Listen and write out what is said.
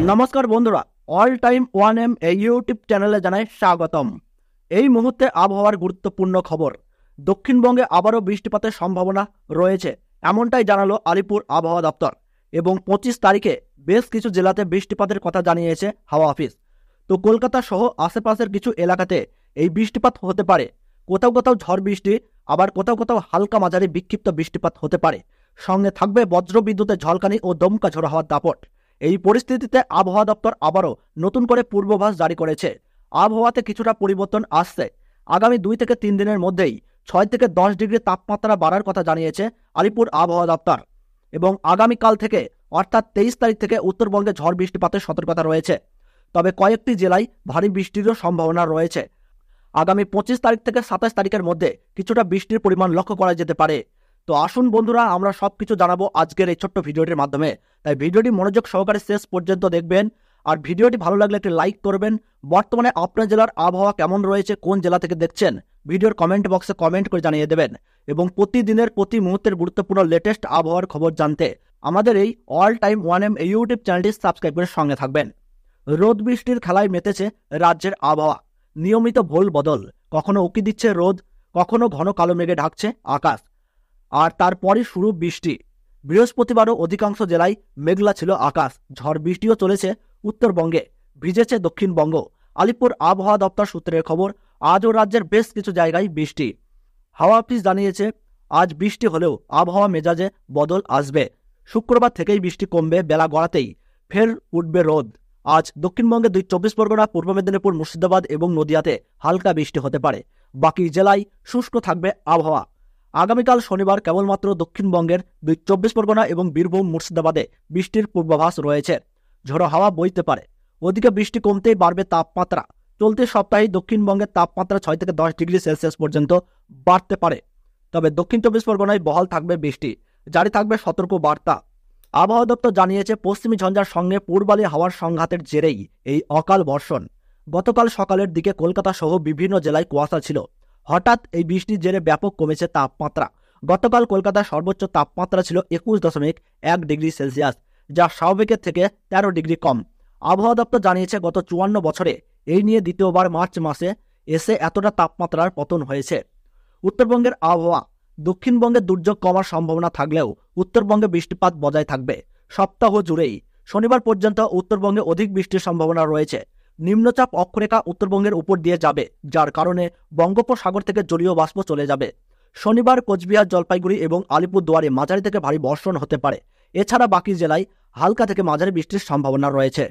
নমস্কার বন্ধুরা, all time one M এই ইউটিউব চ্যানেলে জানাই স্বাগতম। এই মুহূর্তে আবহাওয়ার গুরুত্বপূর্ণ খবর। দক্ষিণবঙ্গে আবারও বৃষ্টিপাতের সম্ভাবনা রয়েছে, এমনটাই জানালো আলিপুর আবহাওয়া দপ্তর। এবং 25 তারিখে বেশ কিছু জেলাতে বৃষ্টিপাতের কথা জানিয়েছে হাওয়া অফিস। তো কলকাতা সহ আশেপাশের কিছু এলাকাতে এই বৃষ্টিপাত হতে পারে। কোথাও কোথাও ঝড় বৃষ্টি, আবার কোথাও কোথাও হালকা মাঝারি বিক্ষিপ্ত বৃষ্টিপাত হতে পারে। সঙ্গে থাকবে বজ্র বিদ্যুতের ঝলকানি ও দমকা ঝোড়ো হওয়ার দাপট। এই পরিস্থিতিতে আবহাওয়া দপ্তর আবারও নতুন করে পূর্বাভাস জারি করেছে। আবহাওয়াতে কিছুটা পরিবর্তন আসছে। আগামী 2 থেকে 3 দিনের মধ্যেই 6 থেকে 10 ডিগ্রি তাপমাত্রা বাড়ার কথা জানিয়েছে আলিপুর আবহাওয়া দপ্তর। এবং আগামীকাল থেকে অর্থাৎ 23 তারিখ থেকে উত্তরবঙ্গে ঝড় বৃষ্টিপাতের সতর্কতা রয়েছে। তবে কয়েকটি জেলায় ভারী বৃষ্টিরও সম্ভাবনা রয়েছে। আগামী 25 তারিখ থেকে 27 তারিখের মধ্যে কিছুটা বৃষ্টির পরিমাণ লক্ষ্য করা যেতে পারে। তো আসুন বন্ধুরা, আমরা সবকিছু জানাবো আজকের এই ছোট্ট ভিডিওটির মাধ্যমে। তাই ভিডিওটি মনোযোগ সহকারে শেষ পর্যন্ত দেখবেন। আর ভিডিওটি ভালো লাগলে একটি লাইক করবেন। বর্তমানে আপনার জেলার আবহাওয়া কেমন রয়েছে, কোন জেলা থেকে দেখছেন, ভিডিওর কমেন্ট বক্সে কমেন্ট করে জানিয়ে দেবেন। এবং প্রতিদিনের প্রতি মুহূর্তের গুরুত্বপূর্ণ লেটেস্ট আবহাওয়ার খবর জানতে আমাদের এই অল টাইম ওয়ান এম এই ইউটিউব চ্যানেলটি সাবস্ক্রাইব করে সঙ্গে থাকবেন। রোদ বৃষ্টির খেলায় মেতেছে রাজ্যের আবহাওয়া। নিয়মিত ভোল বদল, কখনো উকি দিচ্ছে রোদ, কখনো ঘন কালো মেঘে ঢাকছে আকাশ। আর তারপরই শুরু বৃষ্টি। বৃহস্পতিবারও অধিকাংশ জেলায় মেঘলা ছিল আকাশ। ঝড় বৃষ্টিও চলেছে উত্তরবঙ্গে, ভিজেছে দক্ষিণবঙ্গ। আলিপুর আবহাওয়া দপ্তর সূত্রের খবর, আজও রাজ্যের বেশ কিছু জায়গায় বৃষ্টি। হাওয়া অফিস জানিয়েছে, আজ বৃষ্টি হলেও আবহাওয়া মেজাজে বদল আসবে। শুক্রবার থেকেই বৃষ্টি কমবে, বেলা গড়াতেই ফের উঠবে রোদ। আজ দক্ষিণবঙ্গে 24 পরগনা, পূর্ব মেদিনীপুর, মুর্শিদাবাদ এবং নদিয়াতে হালকা বৃষ্টি হতে পারে। বাকি জেলায় শুষ্ক থাকবে আবহাওয়া। আগামীকাল শনিবার কেবলমাত্র দক্ষিণবঙ্গের 24 পরগনা এবং বীরভূম, মুর্শিদাবাদে বৃষ্টির পূর্বাভাস রয়েছে। ঝোড়ো হাওয়া বইতে পারে। ওদিকে বৃষ্টি কমতেই বাড়বে তাপমাত্রা। চলতি সপ্তাহে দক্ষিণবঙ্গের তাপমাত্রা 6 থেকে 10 ডিগ্রি সেলসিয়াস পর্যন্ত বাড়তে পারে। তবে দক্ষিণ 24 পরগনায় বহাল থাকবে বৃষ্টি, জারি থাকবে সতর্ক বার্তা। আবহাওয়া দপ্তর জানিয়েছে, পশ্চিমী ঝঞ্ঝার সঙ্গে পূর্বালি হাওয়ার সংঘাতের জেরেই এই অকাল বর্ষণ। গতকাল সকালের দিকে কলকাতা সহ বিভিন্ন জেলায় কুয়াশা ছিল। হঠাৎ এই বৃষ্টির জেরে ব্যাপক কমেছে তাপমাত্রা। গতকাল কলকাতার সর্বোচ্চ তাপমাত্রা ছিল 21.1 ডিগ্রি সেলসিয়াস, যা স্বাভাবিকের থেকে 13 ডিগ্রি কম। আবহাওয়া দপ্তর জানিয়েছে, গত 54 বছরে এই নিয়ে দ্বিতীয়বার মার্চ মাসে এসে এতটা তাপমাত্রার পতন হয়েছে। উত্তরবঙ্গের আবহাওয়া। দক্ষিণবঙ্গে দুর্যোগ কমার সম্ভাবনা থাকলেও উত্তরবঙ্গে বৃষ্টিপাত বজায় থাকবে সপ্তাহ জুড়েই। শনিবার পর্যন্ত উত্তরবঙ্গে অধিক বৃষ্টির সম্ভাবনা রয়েছে। নিম্নচাপ অক্ষরেখা উত্তরবঙ্গের উপর দিয়ে যাবে, যার কারণে বঙ্গোপসাগর থেকে জলীয় বাষ্প চলে যাবে। শনিবার কোচবিহার, জলপাইগুড়ি এবং আলিপুরদুয়ারে মাঝারি থেকে ভারী বর্ষণ হতে পারে। এছাড়া বাকি জেলায় হালকা থেকে মাঝারি বৃষ্টির সম্ভাবনা রয়েছে।